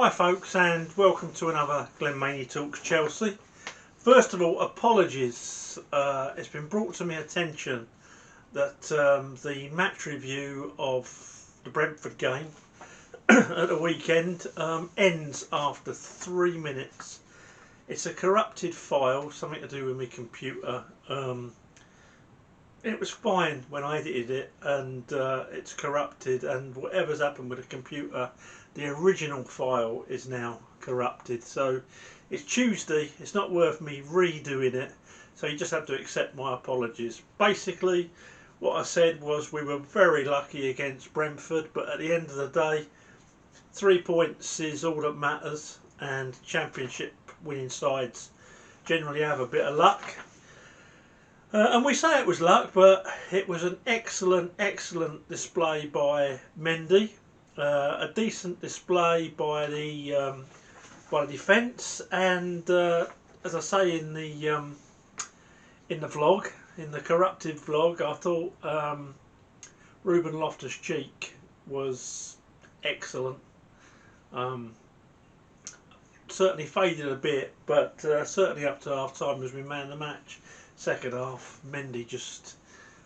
Hi folks, and welcome to another Glenn Maney Talks Chelsea. First of all, apologies. It's been brought to my attention that the match review of the Brentford game at the weekend ends after 3 minutes. It's a corrupted file, something to do with my computer. It was fine when I edited it, and it's corrupted, and whatever's happened with the computer, the original file is now corrupted. So it's Tuesday, it's not worth me redoing it, so you just have to accept my apologies. Basically what I said was we were very lucky against Brentford, but at the end of the day 3 points is all that matters, and championship winning sides generally have a bit of luck. And we say it was luck, but it was an excellent display by Mendy, a decent display by the defence, and as I say in the vlog, in the corrupted vlog, I thought Ruben Loftus-Cheek was excellent. Certainly faded a bit, but certainly up to half time was my man of the match. Second half, Mendy just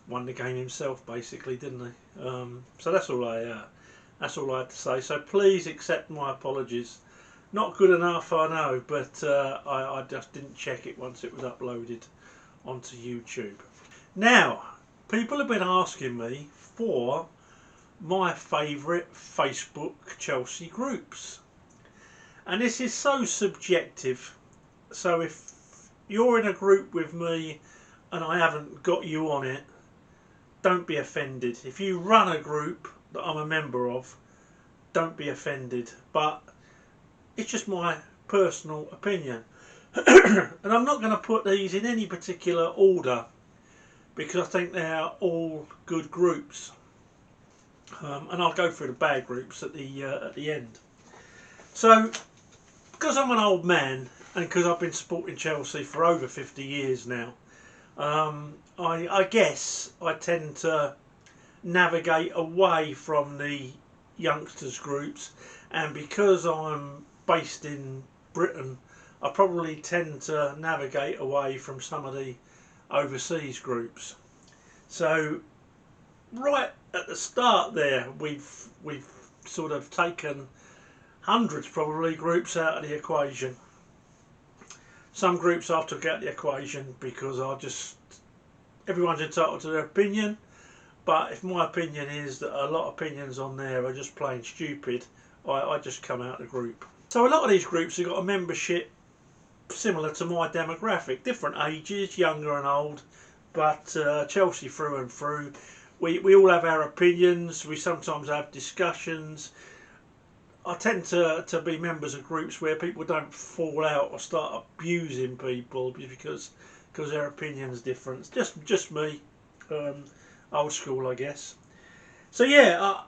won the game himself, basically, didn't he? So that's all I had to say. So please accept my apologies. Not good enough, I know, but I just didn't check it once it was uploaded onto YouTube. Now, people have been asking me for my favourite Facebook Chelsea groups, and this is so subjective. So if you're in a group with me and I haven't got you on it, don't be offended. If you run a group that I'm a member of, don't be offended. But it's just my personal opinion. And I'm not going to put these in any particular order, because I think they're all good groups. And I'll go through the bad groups at the end. So, because I'm an old man, and because I've been supporting Chelsea for over 50 years now, I guess I tend to navigate away from the youngsters groups, and because I'm based in Britain, I probably tend to navigate away from some of the overseas groups. So right at the start there, we've sort of taken hundreds, probably, groups out of the equation. Some groups I've took out the equation because everyone's entitled to their opinion, but if my opinion is that a lot of opinions on there are just plain stupid, I just come out of the group. So a lot of these groups have got a membership similar to my demographic, different ages, younger and old, but Chelsea through and through. We all have our opinions, we sometimes have discussions. I tend to be members of groups where people don't fall out or start abusing people because their opinion's different. It's just me, old school, I guess. So yeah,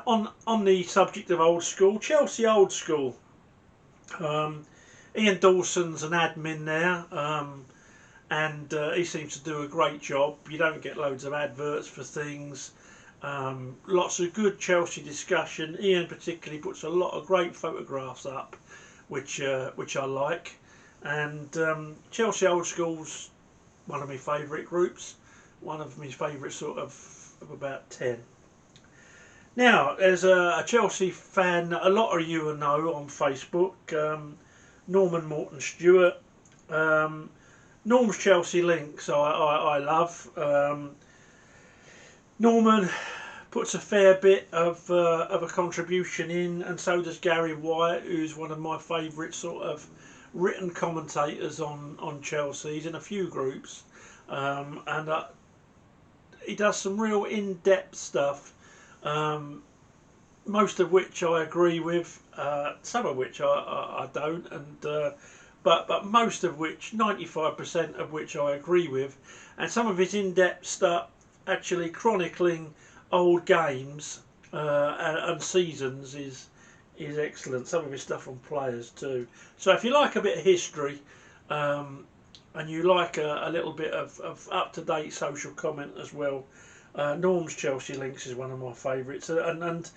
on the subject of old school, Chelsea old school. Ian Dawson's an admin there, and he seems to do a great job. You don't get loads of adverts for things. Lots of good Chelsea discussion. Ian particularly puts a lot of great photographs up, which I like. And Chelsea Old School's one of my favourite groups. One of my favourite sort of about 10. Now, there's a Chelsea fan that a lot of you will know on Facebook, Norman Morton Stewart. Norm's Chelsea links I love. Norman puts a fair bit of a contribution in, and so does Gary Wyatt, who's one of my favourite sort of written commentators on Chelsea. He's in a few groups, and he does some real in-depth stuff, most of which I agree with, some of which I don't, and but most of which, 95% of which I agree with, and some of his in-depth stuff actually chronicling old games and seasons is excellent. Some of his stuff on players too. So if you like a bit of history, and you like a little bit of up-to-date social comment as well, Norm's Chelsea links is one of my favourites, and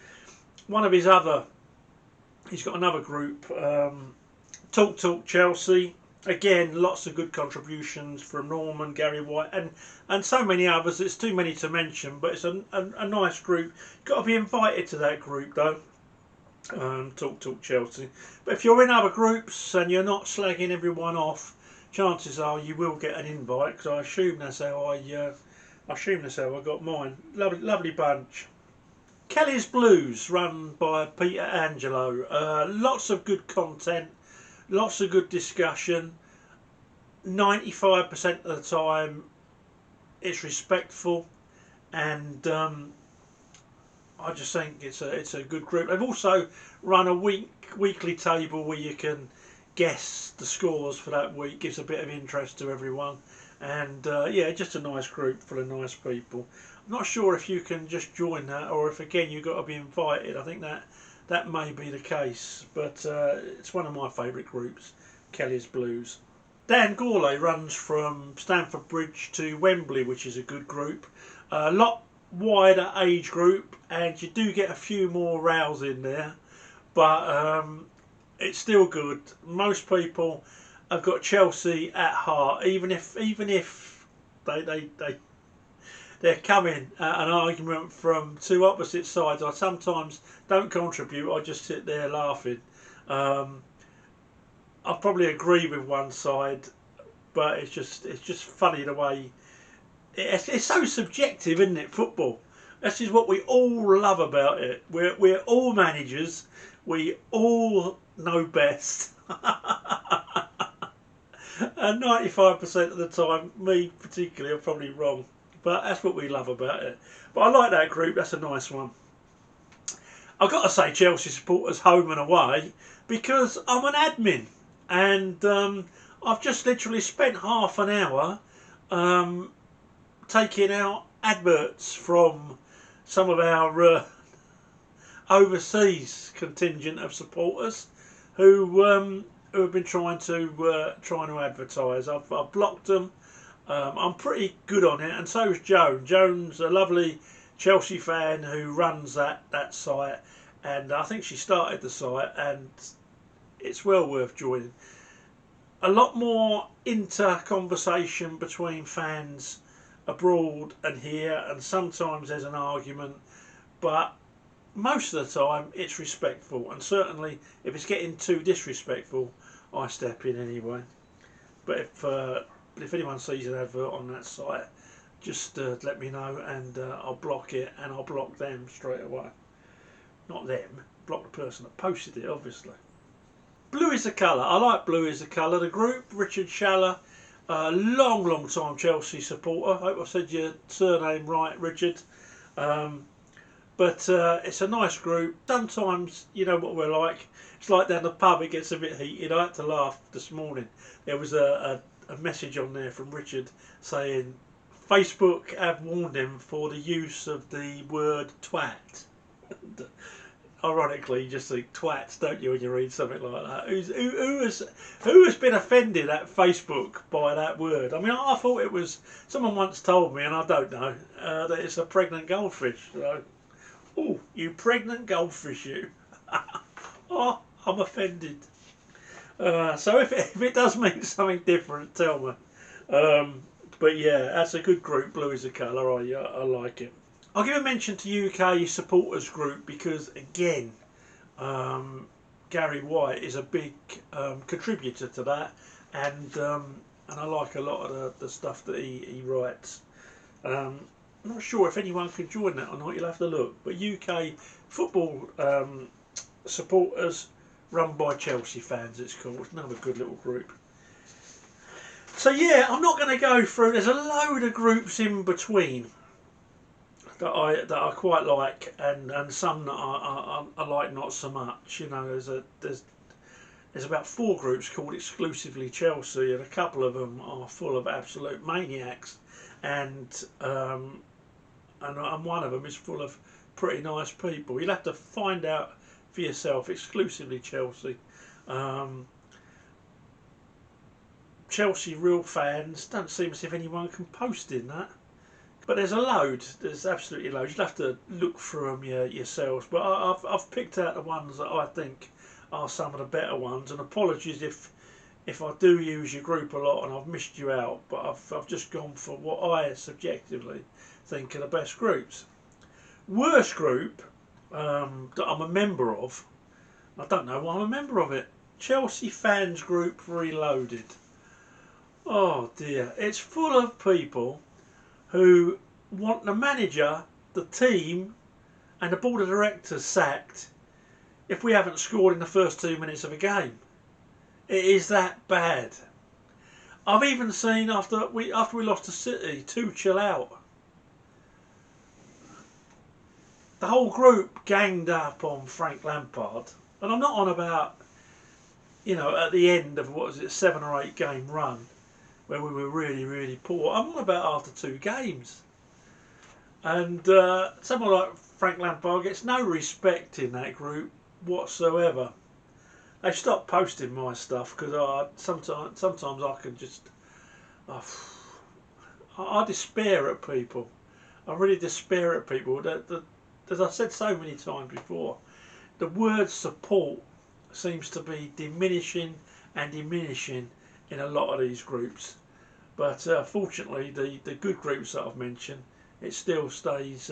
one of his other He's got another group, Talk Chelsea. Again, lots of good contributions from Norman, Gary White, and so many others. It's too many to mention, but it's a nice group. Got to be invited to that group though. Talk Chelsea. But if you're in other groups and you're not slagging everyone off, chances are you will get an invite. Because I assume that's how I got mine. Lovely bunch. Kelly's Blues, run by Peter Angelo. Lots of good content, lots of good discussion. 95% of the time, it's respectful, and I just think it's a good group. They've also run a weekly table where you can guess the scores for that week. Gives a bit of interest to everyone, and yeah, just a nice group full of nice people. I'm not sure if you can just join that, or if again you've got to be invited. I think that may be the case, but it's one of my favourite groups, Kelly's Blues. Dan Goret runs from Stamford Bridge to Wembley, which is a good group. A lot wider age group, and you do get a few more rows in there, but it's still good. Most people have got Chelsea at heart, even if they're coming at an argument from two opposite sides. I sometimes don't contribute. I just sit there laughing. I probably agree with one side, but it's just funny the way it's so subjective, isn't it? Football. This is what we all love about it. We're all managers. We all know best. And 95% of the time, me particularly, I'm probably wrong. But that's what we love about it. But I like that group. That's a nice one. I've got to say Chelsea supporters home and away, because I'm an admin, and I've just literally spent half an hour taking out adverts from some of our overseas contingent of supporters who have been trying to advertise. I've blocked them. I'm pretty good on it, and so is Joan. Joan's a lovely Chelsea fan who runs that site, and I think she started the site, and it's well worth joining. A lot more inter-conversation between fans abroad and here, and sometimes there's an argument, but most of the time it's respectful, and certainly if it's getting too disrespectful, I step in anyway. But if anyone sees an advert on that site, just let me know, and I'll block it, and I'll block them straight away. Not them, block the person that posted it, obviously. Blue is the colour. I like blue is the colour. The group, Richard Schaller, long time Chelsea supporter. I hope I said your surname right, Richard. But it's a nice group. Sometimes, you know what we're like. It's like down the pub, it gets a bit heated. I had to laugh this morning. There was a message on there from Richard saying Facebook have warned him for the use of the word twat. Ironically, you just think twats, don't you, when you read something like that? Who has been offended at Facebook by that word? I mean, I thought it was, someone once told me, and I don't know, that it's a pregnant goldfish. So, oh, you pregnant goldfish, you! Oh, I'm offended. So if it does mean something different, tell me. But yeah, that's a good group. Blue is the colour. I like it. I'll give a mention to UK supporters group because again, Gary White is a big contributor to that, and I like a lot of the stuff that he writes. I'm not sure if anyone can join that or not. You'll have to look. But UK football supporters, run by Chelsea fans, it's called. Another good little group. So yeah, I'm not going to go through. There's a load of groups in between that I quite like, and some that I like not so much. You know, there's about 4 groups called exclusively Chelsea, and a couple of them are full of absolute maniacs, and one of them is full of pretty nice people. You'll have to find out for yourself. Exclusively Chelsea. Chelsea real fans, don't seem as if anyone can post in that. But there's a load. There's absolutely loads. You'll have to look through them yourselves. But I've picked out the ones that I think are some of the better ones. And apologies if I do use your group a lot and I've missed you out, but I've just gone for what I subjectively think are the best groups. Worst group that I'm a member of, I don't know why I'm a member of it. Chelsea Fans Group Reloaded. Oh dear, it's full of people who want the manager, the team and the board of directors sacked if we haven't scored in the first 2 minutes of a game. It is that bad. I've even seen after we lost to City to chill out. The whole group ganged up on Frank Lampard, and I'm not on about, you know, at the end of what was it, 7 or 8 game run where we were really poor. I'm on about after 2 games, and someone like Frank Lampard gets no respect in that group whatsoever. They stopped posting my stuff because sometimes I can just I despair at people. I really despair at people. As I said so many times before, the word support seems to be diminishing and diminishing in a lot of these groups. But fortunately, the good groups that I've mentioned, it still stays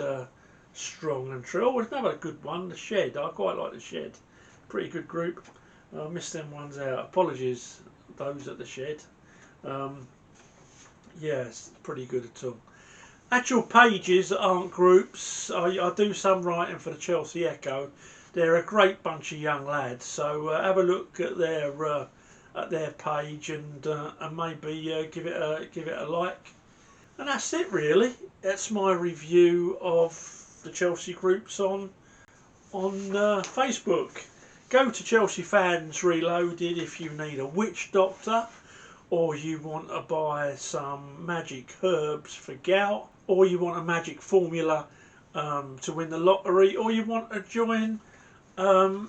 strong and true. Oh, there's another good one, the Shed. I quite like the Shed. Pretty good group. I missed them ones out. Apologies, those at the Shed. Yeah, it's pretty good at all. Actual pages aren't groups. I do some writing for the Chelsea Echo. They're a great bunch of young lads. So have a look at their page and maybe give it a like. And that's it really. That's my review of the Chelsea groups on Facebook. Go to Chelsea Fans Reloaded if you need a witch doctor, or you want to buy some magic herbs for gout, or you want a magic formula to win the lottery, or you want to join a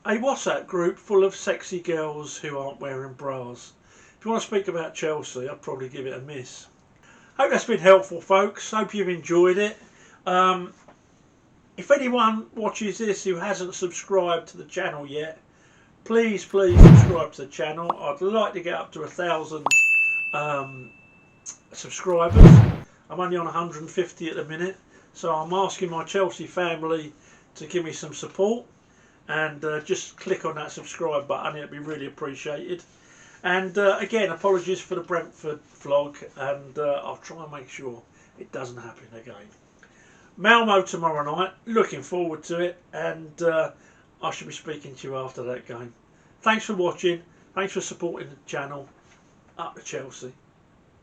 WhatsApp group full of sexy girls who aren't wearing bras. If you want to speak about Chelsea, I'd probably give it a miss. Hope that's been helpful, folks. Hope you've enjoyed it. If anyone watches this who hasn't subscribed to the channel yet, please subscribe to the channel. I'd like to get up to 1,000 subscribers. I'm only on 150 at the minute, so I'm asking my Chelsea family to give me some support, and just click on that subscribe button. It'd be really appreciated. And again, apologies for the Brentford vlog, and I'll try and make sure it doesn't happen again. Malmo tomorrow night, looking forward to it, and I shall be speaking to you after that game. Thanks for watching, thanks for supporting the channel. Up to Chelsea.